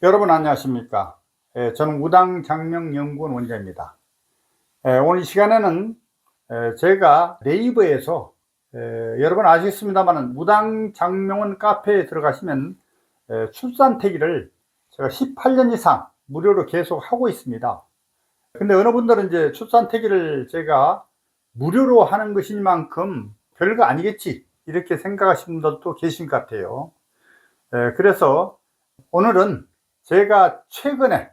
여러분 안녕하십니까? 저는 우당장명연구원 원장입니다. 오늘 이 시간에는 제가 네이버에서 여러분 아시겠습니다만 우당장명원 카페에 들어가시면 출산태기를 제가 18년 이상 무료로 계속 하고 있습니다. 근데 어느 분들은 이제 출산태기를 제가 무료로 하는 것이니만큼 별거 아니겠지 이렇게 생각하시는 분들도 계신 것 같아요. 그래서 오늘은 제가 최근에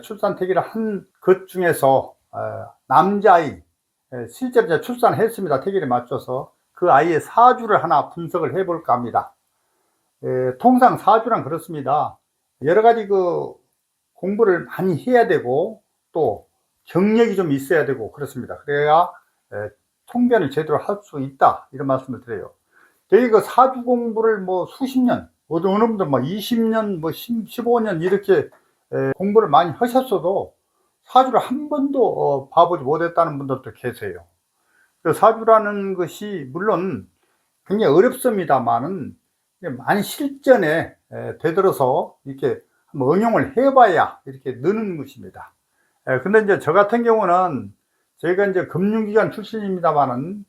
출산태기를 한 것 중에서 남자아이, 실제로 제가 출산했습니다. 태기를 맞춰서 그 아이의 사주를 하나 분석을 해볼까 합니다. 통상 사주란 그렇습니다. 여러 가지 그 공부를 많이 해야 되고 또 경력이 좀 있어야 되고 그렇습니다. 그래야 통변을 제대로 할 수 있다 이런 말씀을 드려요. 되게 그 사주 공부를 뭐 수십 년, 어느 분들 막 20년, 뭐 15년 이렇게 공부를 많이 하셨어도 사주를 한 번도 봐보지 못했다는 분들도 계세요. 그 사주라는 것이 물론 굉장히 어렵습니다만은 많이 실전에 되들어서 이렇게 한번 응용을 해봐야 이렇게 느는 것입니다. 근데 이제 저 같은 경우는 제가 이제 금융기관 출신입니다만은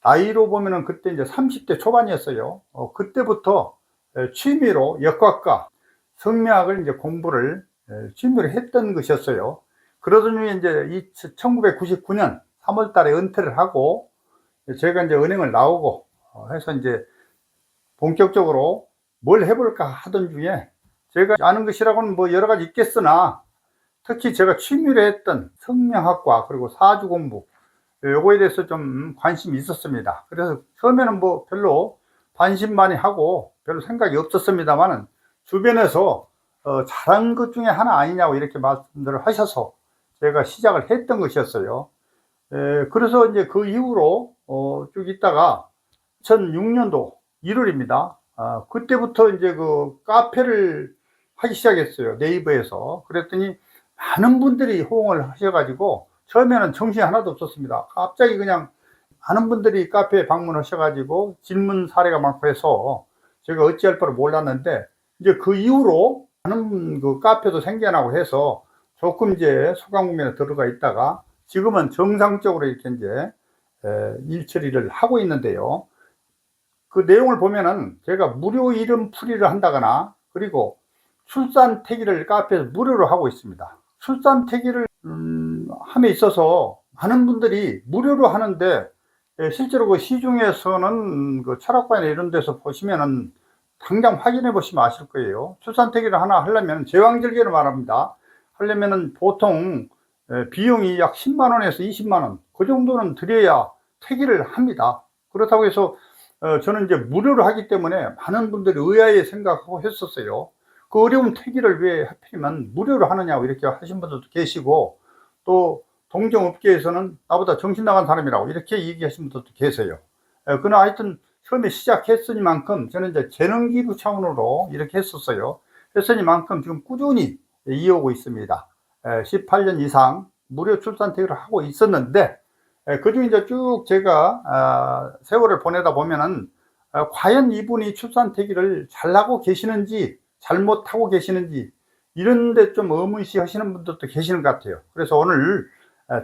나이로 보면은 그때 이제 30대 초반이었어요. 그때부터 취미로 역학과 성명학을 이제 공부를 취미로 했던 것이었어요. 그러던 중에 이제 1999년 3월 달에 은퇴를 하고 제가 이제 은행을 나오고 해서 이제 본격적으로 뭘 해볼까 하던 중에 제가 아는 것이라고는 뭐 여러 가지 있겠으나 특히 제가 취미로 했던 성명학과 그리고 사주 공부 요거에 대해서 좀 관심이 있었습니다. 그래서 처음에는 뭐 별로 관심 많이 하고 별로 생각이 없었습니다만은 주변에서 잘한 것 중에 하나 아니냐고 이렇게 말씀들을 하셔서 제가 시작을 했던 것이었어요. 그래서 이제 그 이후로 쭉 있다가 2006년도 1월입니다. 그때부터 이제 그 카페를 하기 시작했어요. 네이버에서. 그랬더니 많은 분들이 호응을 하셔가지고 처음에는 정신이 하나도 없었습니다. 갑자기 그냥 많은 분들이 카페에 방문하셔가지고 질문 사례가 많고 해서 제가 어찌할 바를 몰랐는데 이제 그 이후로 많은 그 카페도 생겨나고 해서 조금 이제 소강국면에 들어가 있다가 지금은 정상적으로 이렇게 이제 일 처리를 하고 있는데요. 그 내용을 보면은 제가 무료 이름 풀이를 한다거나 그리고 출산 태기를 카페에서 무료로 하고 있습니다. 출산 태기를 함에 있어서 많은 분들이 무료로 하는데 실제로 그 시중에서는 그 철학관이나 이런 데서 보시면은 당장 확인해 보시면 아실 거예요. 출산 태기를 하나 하려면 제왕절개로 말합니다. 하려면은 보통 비용이 약 10만 원에서 20만 원 그 정도는 들여야 태기를 합니다. 그렇다고 해서 저는 이제 무료로 하기 때문에 많은 분들이 의아해 생각하고 했었어요. 그 어려운 태기를 왜 하필이면 무료로 하느냐고 이렇게 하신 분들도 계시고 또 동종업계에서는 나보다 정신 나간 사람이라고 이렇게 얘기하신 분들도 계세요. 그러나 하여튼 처음에 시작했으니만큼 저는 이제 재능 기부 차원으로 이렇게 했었어요. 했으니만큼 지금 꾸준히 이어오고 있습니다. 18년 이상 무료 출산 태기를 하고 있었는데 그중에 이제 쭉 제가 세월을 보내다 보면은 과연 이분이 출산 태기를 잘하고 계시는지 잘못하고 계시는지 이런데 좀 의문시 하시는 분들도 계시는 것 같아요. 그래서 오늘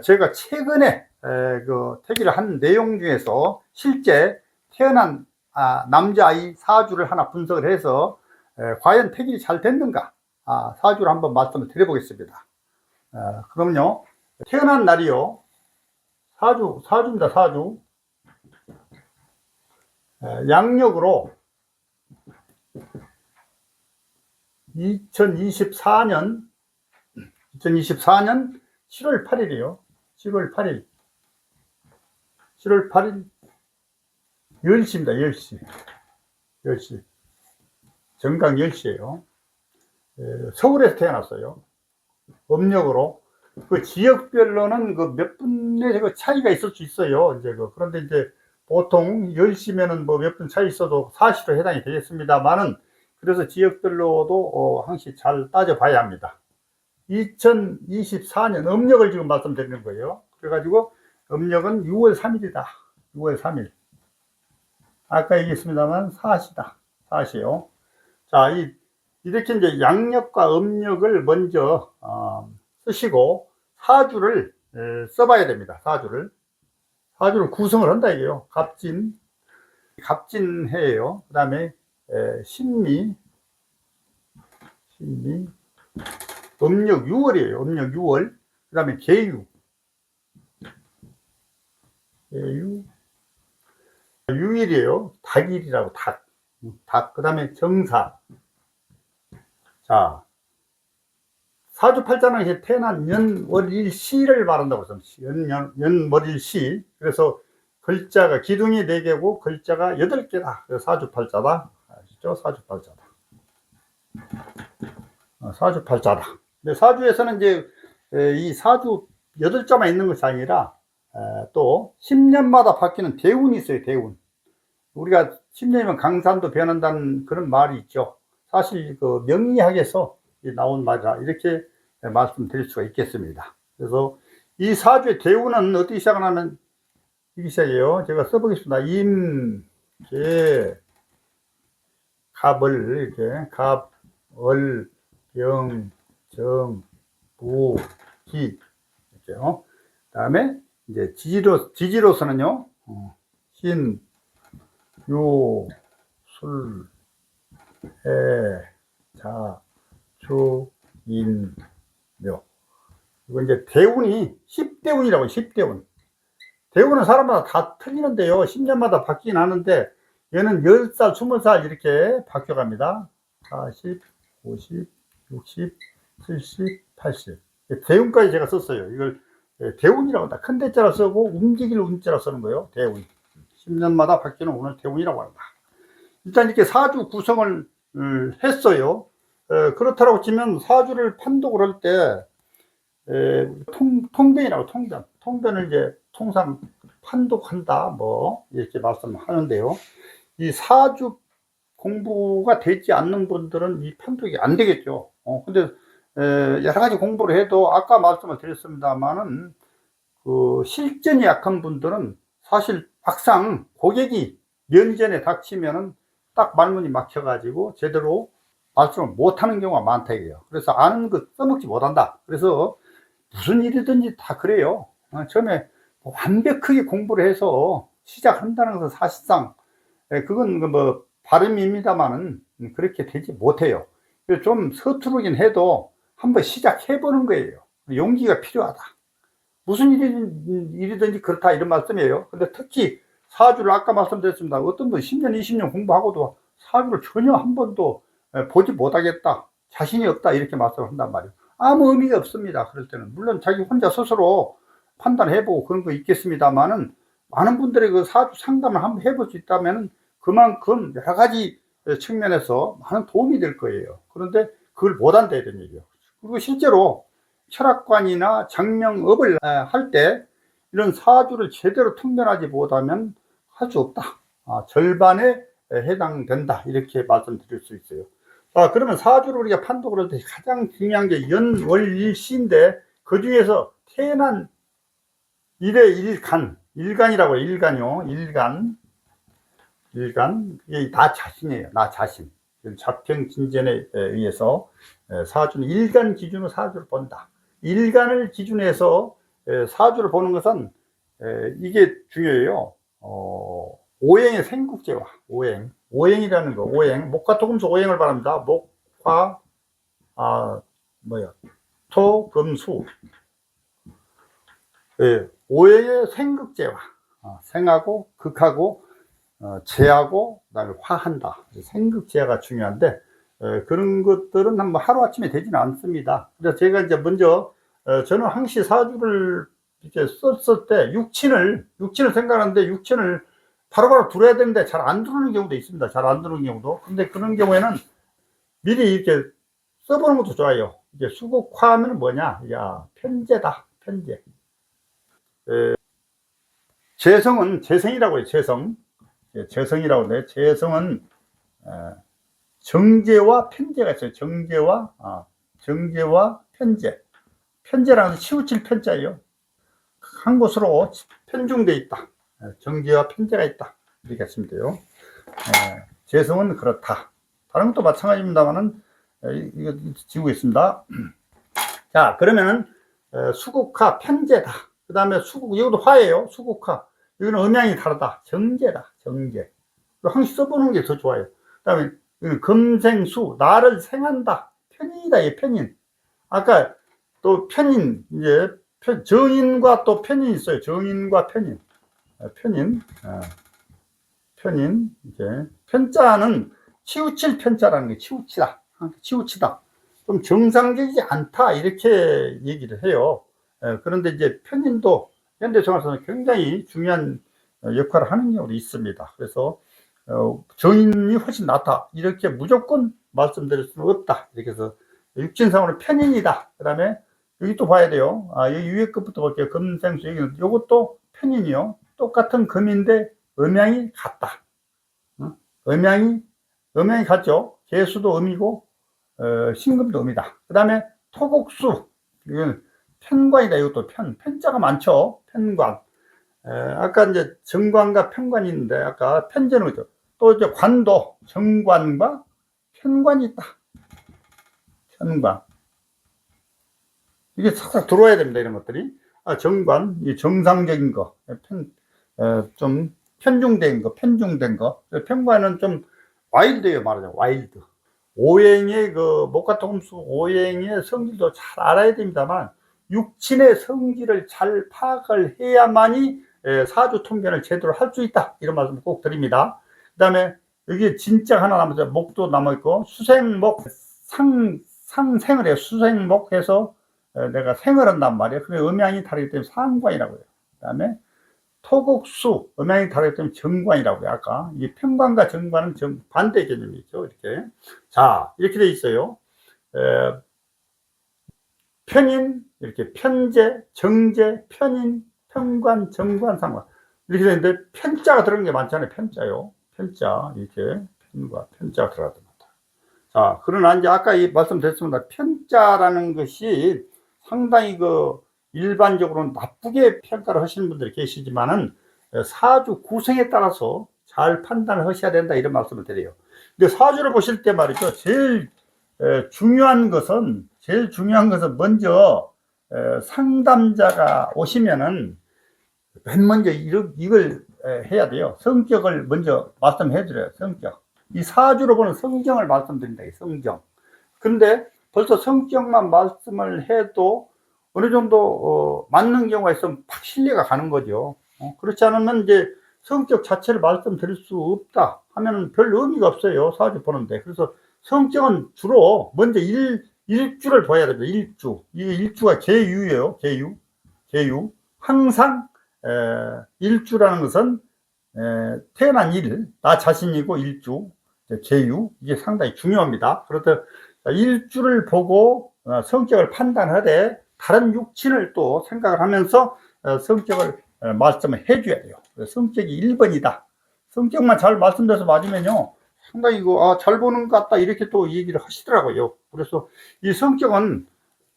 제가 최근에 그 태기를 한 내용 중에서 실제 태어난 남자아이 사주를 하나 분석을 해서 과연 태기를 잘 됐는가 사주를 한번 말씀을 드려보겠습니다. 그럼요, 태어난 날이요, 사주입니다. 사주 양력으로 2024년 7월 8일이요. 7월 8일 10시입니다. 10시 정각 10시에요. 서울에서 태어났어요. 음력으로. 그 지역별로는 그 몇 분의 그 차이가 있을 수 있어요. 이제 그런데 이제 보통 10시면은 뭐 몇 분 차이 있어도 4시로 해당이 되겠습니다만은 그래서 지역별로도 항시 잘 따져봐야 합니다. 2024년 음력을 지금 말씀드리는 거예요. 그래가지고 음력은 6월 3일이다. 6월 3일. 아까 얘기했습니다만 4시다. 4시요. 자, 이렇게 이제 양력과 음력을 먼저 쓰시고 사주를 써봐야 됩니다. 사주를 구성을 한다 이게요. 갑진해예요. 그 다음에 신미, 음력 6월이에요. 음력 6월. 그 다음에 유일이에요. 닭일이라고, 닭. 그 다음에 정사. 자, 사주팔자는 태어난 연월일시를 말한다고 했습니다. 연월일시. 그래서 글자가 기둥이 4개고 글자가 8개다. 그래서 사주팔자다. 아시죠? 사주팔자다. 근데 사주에서는 이제 이 사주 8자만 있는 것이 아니라 또 10년마다 바뀌는 대운이 있어요. 대운. 우리가 10년이면 강산도 변한다는 그런 말이 있죠. 사실 그 명리학에서 나온 말이라 이렇게 말씀드릴 수가 있겠습니다. 그래서 이 사주의 대운은 어떻게 시작하냐면 이렇게 시작해요. 제가 써보겠습니다. 임, 계, 갑을 이렇게 갑, 월, 병, 정, 부, 기 이렇게요. 다음에 이제 지지로서는요. 신, 요, 술, 해, 자, 주, 인, 묘. 이거 이제 대운이 10대운이라고 10대운. 대운은 사람마다 다 틀리는데요. 10년마다 바뀌긴 하는데 얘는 10살, 20살 이렇게 바뀌어갑니다. 40, 50, 60, 70, 80. 대운까지 제가 썼어요. 이걸 대운이라고 한다. 큰 대자로 쓰고 움직일 운자로 쓰는 거예요. 대운. 10년마다 바뀌는 운을 대운이라고 한다. 일단 이렇게 사주 구성을 했어요. 그렇다고 치면 사주를 판독을 할 때 통변이라고 통변을 이제 통상 판독한다 뭐 이렇게 말씀하는데요. 이 사주 공부가 되지 않는 분들은 이 판독이 안 되겠죠. 근데 여러 가지 공부를 해도 아까 말씀을 드렸습니다만은 그 실전이 약한 분들은 사실 막상 고객이 면전에 닥치면은 딱 말문이 막혀가지고 제대로 말씀을 못하는 경우가 많다 이게요. 그래서 아는 것 써먹지 못한다. 그래서 무슨 일이든지 다 그래요. 처음에 완벽하게 공부를 해서 시작한다는 것은 사실상 그건 뭐 발음입니다만은 그렇게 되지 못해요. 좀 서투르긴 해도 한번 시작해 보는 거예요. 용기가 필요하다. 무슨 일이든지 그렇다 이런 말씀이에요. 근데 특히 사주를 아까 말씀드렸습니다. 어떤 분 10년 20년 공부하고도 사주를 전혀 한 번도 보지 못하겠다, 자신이 없다 이렇게 말씀을 한단 말이에요. 아무 의미가 없습니다. 그럴 때는 물론 자기 혼자 스스로 판단해보고 그런 거 있겠습니다만은 많은 분들의 그 사주 상담을 한번 해볼 수 있다면은 그만큼 여러 가지 측면에서 많은 도움이 될 거예요. 그런데 그걸 못한다 이런 얘기예요. 그리고 실제로 철학관이나 장명업을 할 때 이런 사주를 제대로 통변하지 못하면 할 수 없다. 절반에 해당된다. 이렇게 말씀드릴 수 있어요. 그러면 사주를 우리가 판독을 할 때 가장 중요한 게 연월일시인데 그 중에서 태어난 일의 일간이라고 해요. 일간이요. 일간. 이게 나 자신이에요. 나 자신. 자평진전에 의해서 사주는 일간 기준으로 사주를 본다. 일간을 기준해서 사주를 보는 것은 이게 중요해요. 오행의 생국제화. 오행이라는 거. 목화토금수 오행을 말합니다. 목화, 토, 금, 수. 오행의 생극제화. 생하고 극하고 재하고 그다음에 화한다. 생극제화가 중요한데 그런 것들은 한번 하루아침에 되지는 않습니다. 그래서 제가 이제 먼저 저는 항시 사주를 이렇게 썼을 때 육친을 생각하는데 육친을 바로바로 들어야 되는데 잘 안 들어오는 경우도 있습니다. 잘 안 들어오는 경우도. 근데 그런 경우에는 미리 이렇게 써보는 것도 좋아요. 이제 수국화하면 뭐냐? 편제다. 편제. 재성은 재성이라고 해요. 재성이라고 해요. 재성은 정제와 편제가 있어요. 정제와 편제. 편제라는 것은 치우칠 편자예요. 한 곳으로 편중되어 있다. 정제와 편제가 있다. 이렇게 하시면 돼요. 재성은 그렇다. 다른 것도 마찬가지입니다만은 이거 지우고 있습니다. 자, 그러면은 수국화 편제다. 그 다음에 수국, 이것도 화예요. 수국화. 이거는 음양이 다르다. 정제다. 정제. 항상 써보는 게 더 좋아요. 그 다음에 이거는 금생수, 나를 생한다. 편인이다. 이 편인. 아까 또 편인, 이제 정인과 또 편인 있어요. 정인과 편인. 편인. 편인. 이제 편자는 치우칠 편자라는 게 치우치다. 치우치다. 좀 정상적이지 않다. 이렇게 얘기를 해요. 그런데 이제 편인도 현대생활에서는 굉장히 중요한 역할을 하는 경우도 있습니다. 그래서 정인이 훨씬 낫다. 이렇게 무조건 말씀드릴 수는 없다. 이렇게 해서 육진상으로 편인이다. 그 다음에 여기 또 봐야 돼요. 여기 위에 것부터 볼게요. 금생수. 여기는 이것도 편인이요. 똑같은 금인데 음양이 같다. 음양이 같죠. 개수도 음이고 신금도 음이다. 그 다음에 토곡수. 이건 편관이다. 이것도 편자가 많죠. 편관. 아까 이제 정관과 편관이 있는데 아까 편제는 그죠. 또 이제 관도 정관과 편관이 있다. 편관. 이게 싹싹 들어와야 됩니다. 이런 것들이. 정관, 이 정상적인 거, 좀 편중된 거. 편관은 좀 와일드예요, 말하자면 와일드. 오행의 목화토금수 오행의 성질도 잘 알아야 됩니다만 육친의 성질을 잘 파악을 해야만이 사주 통견을 제대로 할 수 있다. 이런 말씀 꼭 드립니다. 그 다음에 여기 진짜 하나 남았어요. 목도 남아있고 수생목 상생을 해요. 수생목 해서 내가 생을 한단 말이에요. 그러면 음양이 다르기 때문에 상관이라고 해요. 그 다음에 토곡수 음양이 다르기 때문에 정관이라고 해요. 아까 이 편관과 정관은 반대 개념이죠. 이렇게. 자, 이렇게 돼 있어요. 편인, 이렇게 편제, 정제, 편인, 편관, 정관, 상관. 이렇게 되는데 편자가 들어간 게 많잖아요. 편자요. 편자. 이렇게 편과 편자가 들어가다. 자, 그러나 이제 아까 말씀드렸습니다. 편자라는 것이 상당히 일반적으로 나쁘게 평가를 하시는 분들이 계시지만은 사주 구성에 따라서 잘 판단을 하셔야 된다. 이런 말씀을 드려요. 근데 사주를 보실 때 말이죠. 제일 중요한 것은 먼저 상담자가 오시면은 맨 먼저 이걸 해야 돼요. 성격을 먼저 말씀해 드려요. 성격. 이 사주로 보는 성경을 말씀드린다. 성경. 근데 벌써 성격만 말씀을 해도 어느 정도 맞는 경우가 있으면 팍 신뢰가 가는 거죠. 그렇지 않으면 이제 성격 자체를 말씀드릴 수 없다 하면 별 의미가 없어요. 사주 보는데. 그래서 성격은 주로 먼저 일주를 봐야 됩니다. 일주. 이 일주가 계유예요. 계유. 항상 일주라는 것은 태어난 일, 나 자신이고 일주, 계유. 이게 상당히 중요합니다. 그렇다 일주를 보고 성격을 판단하되 다른 육친을 또 생각을 하면서 성격을 말씀을 해줘야 돼요. 성격이 1번이다. 성격만 잘 말씀드려서 맞으면요. 상당히 잘 보는 것 같다. 이렇게 또 얘기를 하시더라고요. 그래서 이 성격은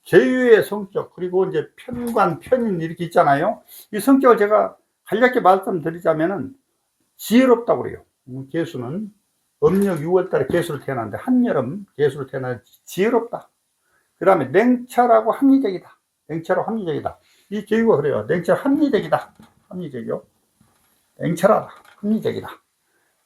계유의 성격, 그리고 이제 편관, 편인 이렇게 있잖아요. 이 성격을 제가 간략히 말씀드리자면은 지혜롭다고 그래요. 개수는 음력 6월달에 개수로 태어났는데 한여름 개수로 태어난 지혜롭다. 그 다음에 냉철하고 합리적이다. 이 계유가 그래요. 냉철 합리적이다. 합리적이요. 냉철하다. 합리적이다.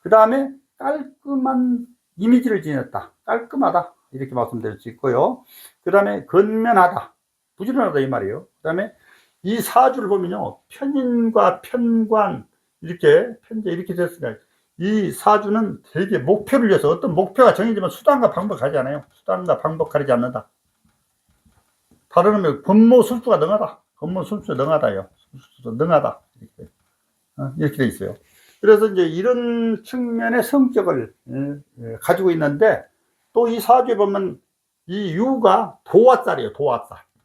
그 다음에 깔끔한 이미지를 지녔다. 깔끔하다. 이렇게 말씀드릴 수 있고요. 그 다음에 건면하다. 부지런하다 이 말이에요. 그 다음에 이 사주를 보면요. 편인과 편관 이렇게 편제 이렇게 됐으니까 이 사주는 되게 목표를 위해서 어떤 목표가 정해지면 수단과 방법 가지 않아요. 수단과 방법 가리지 않는다. 다른 의미로 권모술수가 능하다. 권모술수 능하다요. 능하다. 이렇게 돼 있어요. 그래서 이제 이런 측면의 성격을 가지고 있는데 또 이 사주에 보면 이 유가 도화살이에요.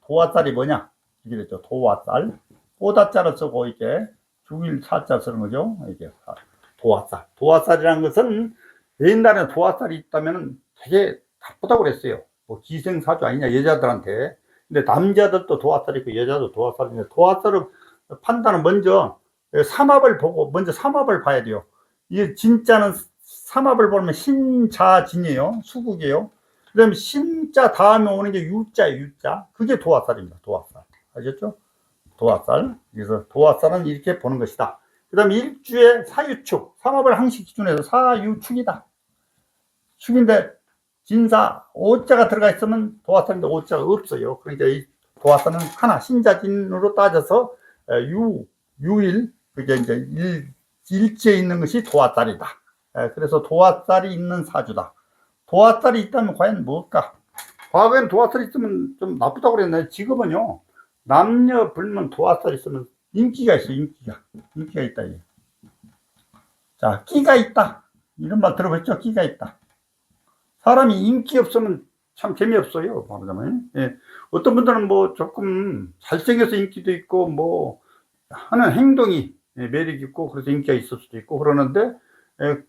도화살이 뭐냐? 이게 됐죠. 도화살. 오다자를 쓰고 이게 죽일 사자 쓰는 거죠. 이게 도화살. 도화살이라는 것은 옛날에 도화살이 있다면 되게 나쁘다고 그랬어요. 뭐 기생사주 아니냐 여자들한테. 근데 남자들도 도화살이 있고 여자도 도화살인데 도화살을 판단은 먼저 삼합을 보고 먼저 삼합을 봐야 돼요. 이게 진짜는 삼합을 보면 신자진이에요. 수국이에요. 그 다음에 신자 다음에 오는 게 유자예요, 유자. 그게 도화살입니다, 도화살. 알겠죠? 도화살. 그래서 도화살은 이렇게 보는 것이다. 그 다음에 일주의 사유축. 삼합을 항시 기준에서 사유축이다. 축인데, 진사, 오자가 들어가 있으면 도화살인데 오자가 없어요. 그러니까 이 도화살은 하나, 신자진으로 따져서 유일, 그게 이제 일지에 있는 것이 도화살이다. 그래서 도화살이 있는 사주다. 도화살이 있다면 과연 뭘까? 과거에는 도화살이 있으면 좀 나쁘다고 그랬는데 지금은요, 남녀 불문 도화살이 있으면 인기가 있어, 인기가 있다. 자, 끼가 있다. 이런 말 들어봤죠? 끼가 있다. 사람이 인기 없으면 참 재미없어요, 말하자면. 예. 어떤 분들은 뭐 조금 잘생겨서 인기도 있고, 뭐 하는 행동이 매력 있고, 그래서 인기가 있을 수도 있고 그러는데,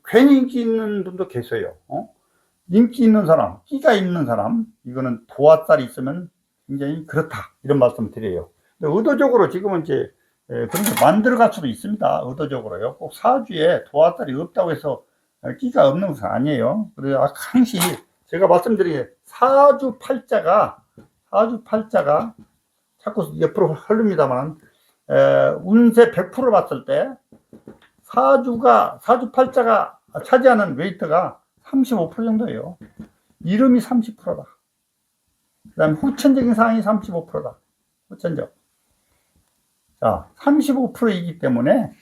괜히 인기 있는 분도 계세요. 인기 있는 사람, 끼가 있는 사람, 이거는 도화살이 있으면 굉장히 그렇다. 이런 말씀을 드려요. 근데 의도적으로 지금은 이제 그런 걸 만들어갈 수도 있습니다. 의도적으로요. 꼭 사주에 도화살이 없다고 해서 끼가 없는 것은 아니에요. 그래서 항시 제가 말씀드린 사주 팔자가 자꾸 옆으로 흐릅니다만, 운세 100% 봤을 때 사주 팔자가 차지하는 웨이트가 35% 정도예요. 이름이 30%다. 그 다음에 후천적인 사항이 35%다. 후천적. 자, 35%이기 때문에,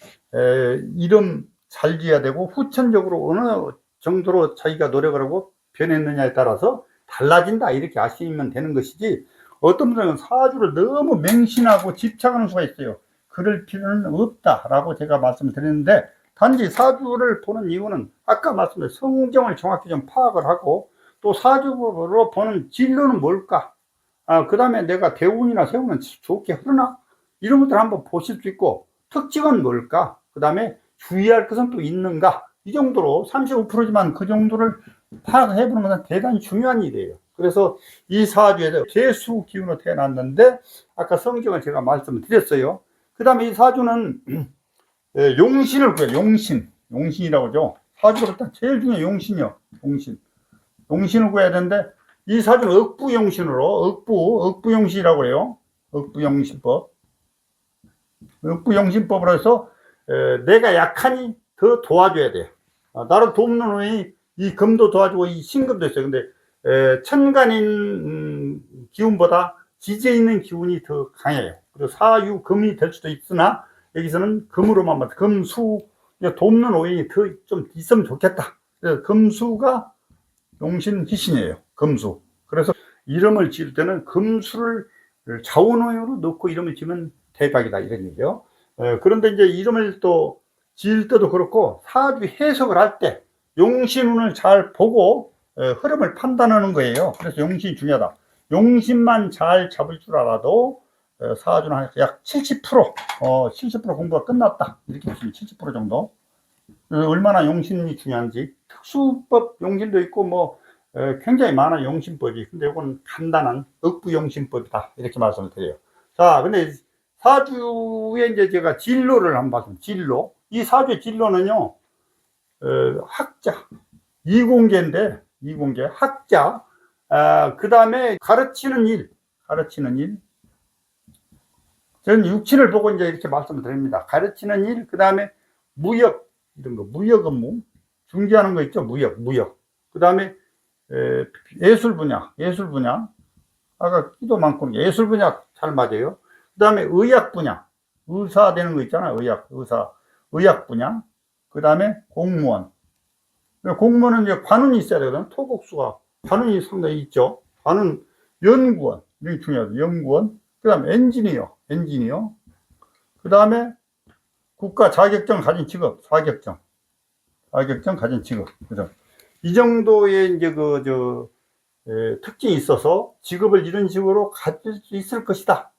이름 잘 지어야 되고, 후천적으로 어느 정도로 자기가 노력을 하고 변했느냐에 따라서 달라진다. 이렇게 아시면 되는 것이지, 어떤 분들은 사주를 너무 맹신하고 집착하는 수가 있어요. 그럴 필요는 없다라고 제가 말씀을 드렸는데, 단지 사주를 보는 이유는 아까 말씀드린 성경을 정확히 좀 파악을 하고, 또 사주로 보는 진로는 뭘까? 그 다음에 내가 대운이나 세운은 좋게 흐르나? 이런 것들 한번 보실 수 있고, 특징은 뭘까? 그 다음에 주의할 것은 또 있는가? 이 정도로 35%지만 그 정도를 파악해 보는 것은 대단히 중요한 일이에요. 그래서 이 사주에서 개수 기운으로 태어났는데, 아까 성경을 제가 말씀을 드렸어요. 그 다음에 이 사주는 용신을 구해요. 용신이라고 하죠. 사주가 일단 제일 중요한 용신이요. 용신을 구해야 되는데, 이 사주는 억부용신으로, 억부용신이라고 해요. 억부용신법으로 해서 내가 약하니 더 도와줘야 돼. 나를 돕는 놈이 이 금도 도와주고 이 신금도 있어요. 근데 천간인 기운보다 지지에 있는 기운이 더 강해요. 그리고 사유금이 될 수도 있으나 여기서는 금으로만 봐도 금수, 돕는 오인이 더 좀 있으면 좋겠다. 그래서 금수가 용신희신이에요. 금수. 그래서 이름을 지을 때는 금수를 자원호용으로 넣고 이름을 지으면 대박이다, 이런 얘기죠. 그런데 이제 이름을 또 지을 때도 그렇고, 사주 해석을 할 때 용신운을 잘 보고 흐름을 판단하는 거예요. 그래서 용신이 중요하다. 용신만 잘 잡을 줄 알아도 사주는 약 70% 공부가 끝났다. 이렇게 보시면 70% 정도. 얼마나 용신이 중요한지. 특수법 용신도 있고, 뭐, 굉장히 많은 용신법이. 근데 이건 간단한 억부용신법이다. 이렇게 말씀을 드려요. 자, 근데 사주에 이제 제가 진로를 한번 봤습니다. 진로. 이 사주의 진로는요, 학자. 이공계인데, 학자. 그 다음에 가르치는 일. 저는 육친을 보고 이제 이렇게 말씀을 드립니다. 가르치는 일, 그 다음에 무역, 이런 거, 무역 업무. 중개하는 거 있죠? 무역. 그 다음에 예술 분야. 아까 끼도 많고 예술 분야 잘 맞아요. 그 다음에 의학 분야. 의사 되는 거 있잖아요. 의학 분야. 그 다음에 공무원. 공무원은 이제 관운이 있어야 되거든. 토국수가 관운이 상당히 있죠. 관운, 연구원. 이게 중요하죠. 연구원. 그 다음에 엔지니어. 그 다음에 국가 자격증 가진 직업. 자격증 가진 직업. 그죠? 이 정도의 이제 특징이 있어서 직업을 이런 식으로 가질 수 있을 것이다.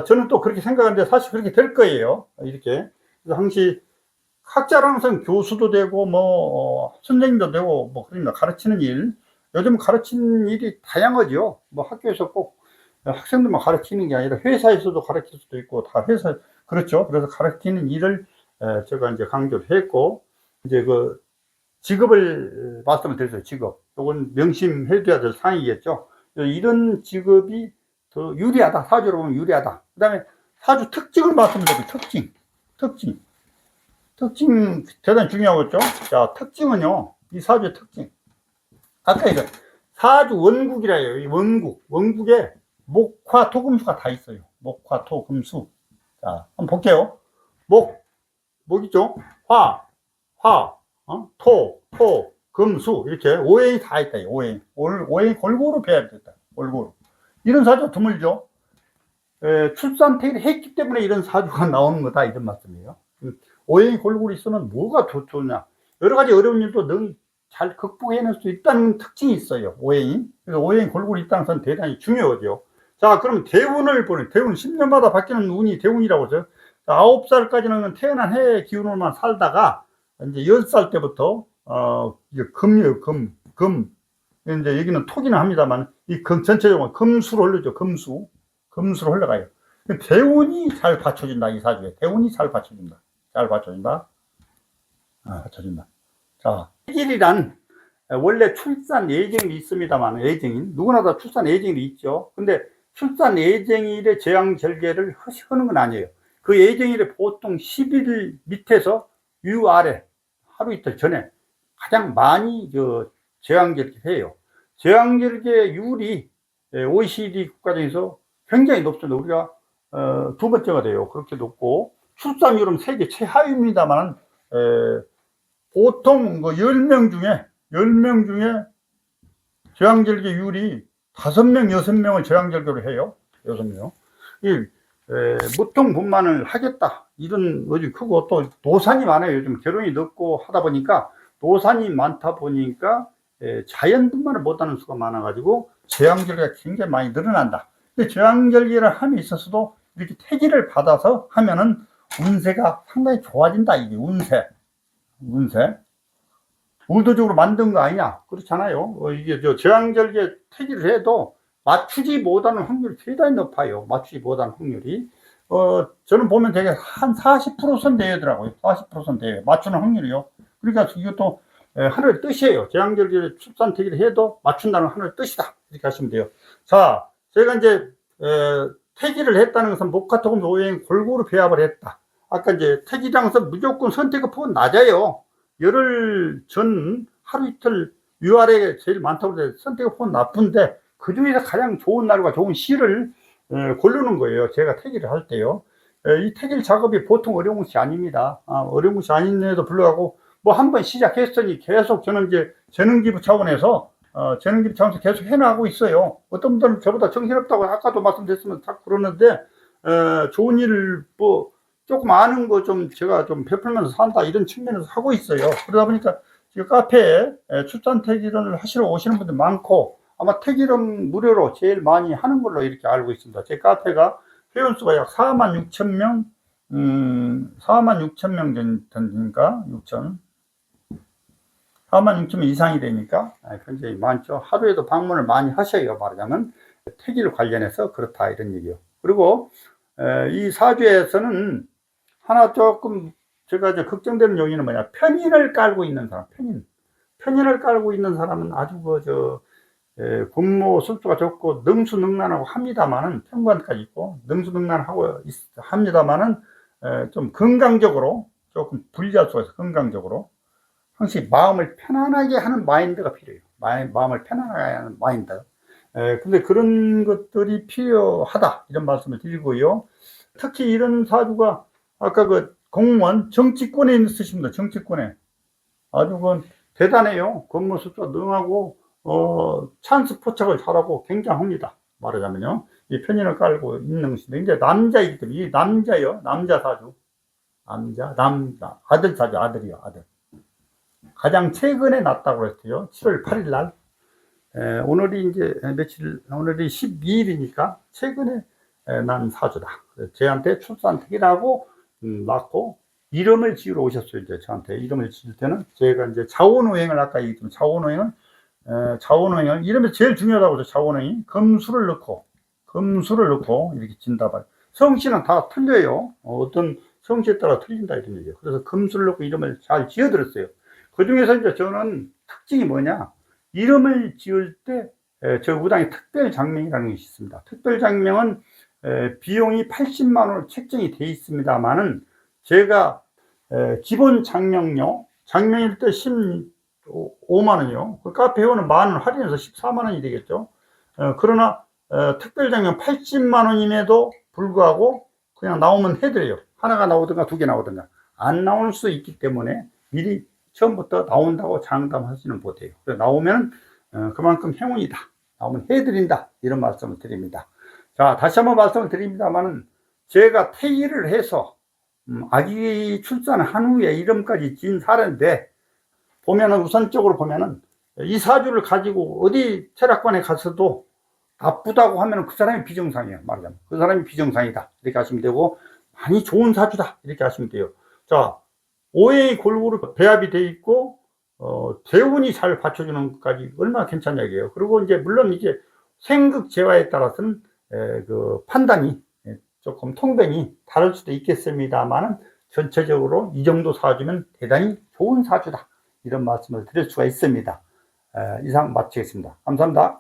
저는 또 그렇게 생각하는데 사실 그렇게 될 거예요. 이렇게. 그래서 항시 학자라는 것은 교수도 되고, 선생님도 되고, 그러니까 가르치는 일. 요즘 가르치는 일이 다양하죠. 학교에서 꼭 학생들만 가르치는 게 아니라 회사에서도 가르칠 수도 있고, 다 그렇죠. 그래서 가르치는 일을 제가 이제 강조를 했고, 이제 직업을 말씀을 드렸어요. 직업. 요건 명심해둬야 될 사항이겠죠. 이런 직업이 더 유리하다. 사주로 보면 유리하다. 그 다음에 사주 특징을 말씀드려요. 특징 대단히 중요하겠죠. 자, 특징은요, 이 사주의 특징. 아까 이거 사주 원국이라 해요. 이 원국에 목화 토금수가 다 있어요. 목화 토금수. 자, 한번 볼게요. 목이죠. 토, 금수. 이렇게 오행이 다 있다. 오행 골고루 배야 되겠다. 골고루. 이런 사주가 드물죠. 출산태를 했기 때문에 이런 사주가 나오는 거다. 이런 말씀이에요. 오행이 골고루 있으면 뭐가 좋냐. 여러 가지 어려운 일도 능 잘 극복해낼 수 있다는 특징이 있어요. 오행이. 그래서 오행이 골고루 있다는 것은 대단히 중요하죠. 자, 그럼 대운을 보는, 대운 10년마다 바뀌는 운이 대운이라고 하죠. 9살까지는 태어난 해의 기운으로만 살다가, 이제 10살 때부터, 이제 금. 이제 여기는 토기는 합니다만, 이 전체적으로 금수로 흘러죠. 금수로 흘러가요. 대운이 잘 받쳐준다, 이 사주에. 대운이 잘 받쳐준다. 받쳐준다. 자, 태길이란 원래 출산 예정일이 있습니다만, 예정일. 누구나 다 출산 예정일이 있죠. 근데 출산 예정일에 제왕절개를 하는 건 아니에요. 그 예정일에 보통 10일 밑에서 유 아래, 하루 이틀 전에 가장 많이 제왕절개를 해요. 제왕절개율이 OECD 국가 중에서 굉장히 높습니다. 우리가 두 번째가 돼요. 그렇게 높고, 출산율은 세계 최하위입니다만, 보통 10명 중에 제왕절개율이 5명, 6명을 제왕절개로 해요. 6명. 무통분만을 하겠다. 이런 의지 크고, 또 노산이 많아요. 요즘 결혼이 늦고 하다 보니까, 노산이 많다 보니까, 자연분만을 못하는 수가 많아가지고, 제왕절개가 굉장히 많이 늘어난다. 제왕절개를 함에 있어서도 이렇게 태기를 받아서 하면은 운세가 상당히 좋아진다. 이게 운세. 의도적으로 만든 거 아니냐? 그렇잖아요. 이게 제왕절개 태기를 해도 맞추지 못하는 확률이 대단히 높아요. 저는 보면 되게 한 40% 되더라고요. 40% 돼요. 맞추는 확률이요. 그러니까 이것도 하늘의 뜻이에요. 제왕절개 출산 태기를 해도 맞춘다는 하늘의 뜻이다. 이렇게 하시면 돼요. 자, 제가 이제 태기를 했다는 것은 목화토금 오행 골고루 배합을 했다. 아까 이제 태기라는 것은 무조건 선택의 폭은 낮아요. 열흘 전 하루 이틀 위아래가 제일 많다고 해서 선택의 폭은 나쁜데, 그 중에서 가장 좋은 날과 좋은 시를 고르는 거예요. 제가 태기를 할 때요. 이 태길 작업이 보통 어려운 것이 아닙니다. 어려운 것이 아닌데도 불구하고 뭐 한번 시작했으니 계속 저는 이제 재능기부 차원에서 계속 해나가고 있어요. 어떤 분들은 저보다 정신없다고 아까도 말씀드렸으면 다 그러는데, 좋은 일을 조금 아는 거 좀 제가 좀 베풀면서 산다, 이런 측면에서 하고 있어요. 그러다 보니까 지금 카페에 출산 태기론을 하시러 오시는 분들 많고, 아마 태기론 무료로 제일 많이 하는 걸로 이렇게 알고 있습니다. 제 카페가 회원수가 약 46,000명, 46,000명 되니까, 46,000명 이상이 되니까 굉장히 많죠. 하루에도 방문을 많이 하셔요. 말하자면 태기를 관련해서 그렇다, 이런 얘기요. 그리고 이 사주에서는 하나 조금 제가 이제 걱정되는 요인은 뭐냐, 편인을 깔고 있는 사람. 편인을 깔고 있는 사람은 아주 근무 술수가 좋고 능수능란하고 합니다만은, 평관까지 있고 능수능란하고 합니다만은 좀 건강적으로 조금 불리할 수가 있어요. 건강적으로 항상 마음을 편안하게 하는 마인드가 필요해요. 마음을 편안하게 하는 마인드. 근데 그런 것들이 필요하다, 이런 말씀을 드리고요. 특히 이런 사주가 아까 공무원, 정치권에 있으십니다. 정치권에 아주 대단해요. 근무 숫자 능하고 찬스 포착을 잘하고 굉장합니다. 말하자면요, 이 편인을 깔고 있는 것인데, 이제 남자이기 때문에, 이 남자요, 남자 사주, 아들 사주, 아들이요, 아들. 가장 최근에 났다고 했어요. 7월 8일 날. 오늘이 이제 오늘이 12일이니까 최근에 난 사주다. 저한테 출산택이라고 낳고 이름을 지으러 오셨어요. 이제 저한테 이름을 지을 때는 제가 이제 자원오행을 아까 얘기했지만, 자원오행을 이름이 제일 중요하다고 해서 자원오행이 금수를 넣고 이렇게 진다발. 성씨는 다 틀려요. 어떤 성씨에 따라 틀린다, 이런 얘기예요. 그래서 금수를 넣고 이름을 잘 지어드렸어요. 그 중에서 이제 저는 특징이 뭐냐, 이름을 지을 때 저 우당에 특별장명이라는 것이 있습니다. 특별장명은 비용이 80만 원으로 책정이 되어 있습니다만은, 제가 기본 장명료, 장명일 때 15만 원이요. 그 카페 회원은 만 원 할인해서 14만 원이 되겠죠. 그러나 특별장명 80만 원임에도 불구하고 그냥 나오면 해드려요. 하나가 나오든가 두 개 나오든가. 안 나올 수 있기 때문에 미리 처음부터 나온다고 장담하지는 못해요. 나오면 그만큼 행운이다, 나오면 해드린다, 이런 말씀을 드립니다. 자, 다시 한번 말씀을 드립니다만은, 제가 퇴위를 해서 아기 출산한 후에 이름까지 지은 사례인데, 보면은 우선적으로 보면은 이 사주를 가지고 어디 철학관에 가서도 나쁘다고 하면은 그 사람이 비정상이에요. 말하자면 그 사람이 비정상이다, 이렇게 하시면 되고, 많이 좋은 사주다, 이렇게 하시면 돼요. 자, 오행이 골고루 배합이 돼 있고 대운이 잘 받쳐주는 것까지 얼마나 괜찮냐 이게요. 그리고 이제 물론 이제 생극재화에 따라서는 그 판단이 조금 통변이 다를 수도 있겠습니다만은, 전체적으로 이 정도 사주면 대단히 좋은 사주다, 이런 말씀을 드릴 수가 있습니다. 이상 마치겠습니다. 감사합니다.